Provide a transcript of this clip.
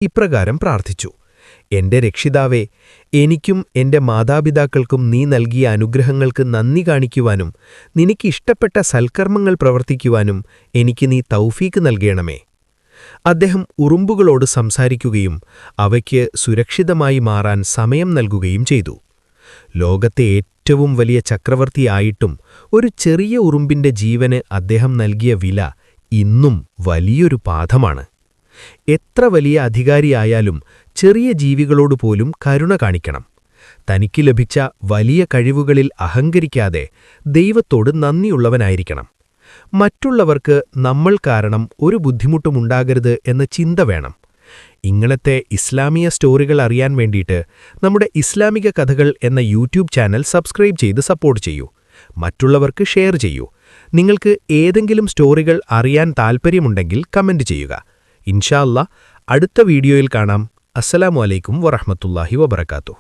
ഇപ്രകാരം പ്രാർത്ഥിച്ചു: എന്റെ രക്ഷിതാവേ, എനിക്കും എന്റെ മാതാപിതാക്കൾക്കും നീ നൽകിയ അനുഗ്രഹങ്ങൾക്ക് നന്ദി കാണിക്കുവാനും നിനക്കിഷ്ടപ്പെട്ട സൽക്കർമ്മങ്ങൾ പ്രവർത്തിക്കുവാനും എനിക്ക് നീ തൗഫീക്ക് നൽകണമേ. അദ്ദേഹം ഉറുമ്പുകളോട് സംസാരിക്കുകയും അവയ്ക്ക് സുരക്ഷിതമായി മാറാൻ സമയം നൽകുകയും ചെയ്തു. ലോകത്തെ ഏറ്റവും വലിയ ചക്രവർത്തിയായിട്ടും ഒരു ചെറിയ ഉറുമ്പിന്റെ ജീവന് അദ്ദേഹം നൽകിയ വില ഇന്നും വലിയൊരു പാഠമാണ്. എത്ര വലിയ അധികാരിയായാലും ചെറിയ ജീവികളോടുപോലും കരുണ കാണിക്കണം. തനിക്ക് ലഭിച്ച വലിയ കഴിവുകളിൽ അഹങ്കരിക്കാതെ ദൈവത്തോട് നന്ദിയുള്ളവനായിരിക്കണം. മറ്റുള്ളവർക്ക് നമ്മൾ കാരണം ഒരു ബുദ്ധിമുട്ടുമുണ്ടാകരുത് എന്ന ചിന്ത വേണം. ഇങ്ങനത്തെ ഇസ്ലാമിക സ്റ്റോറികൾ അറിയാൻ വേണ്ടിയിട്ട് നമ്മുടെ ഇസ്ലാമിക കഥകൾ എന്ന യൂട്യൂബ് ചാനൽ സബ്സ്ക്രൈബ് ചെയ്ത് സപ്പോർട്ട് ചെയ്യൂ. മറ്റുള്ളവർക്ക് ഷെയർ ചെയ്യൂ. നിങ്ങൾക്ക് ഏതെങ്കിലും സ്റ്റോറികൾ അറിയാൻ താൽപ്പര്യമുണ്ടെങ്കിൽ കമന്റ് ചെയ്യുക. ഇൻഷാ അല്ലാഹ് അടുത്ത വീഡിയോയിൽ കാണാം. അസ്സലാമു അലൈക്കും വറഹ്മത്തുള്ളാഹി വബറകാതുഹു.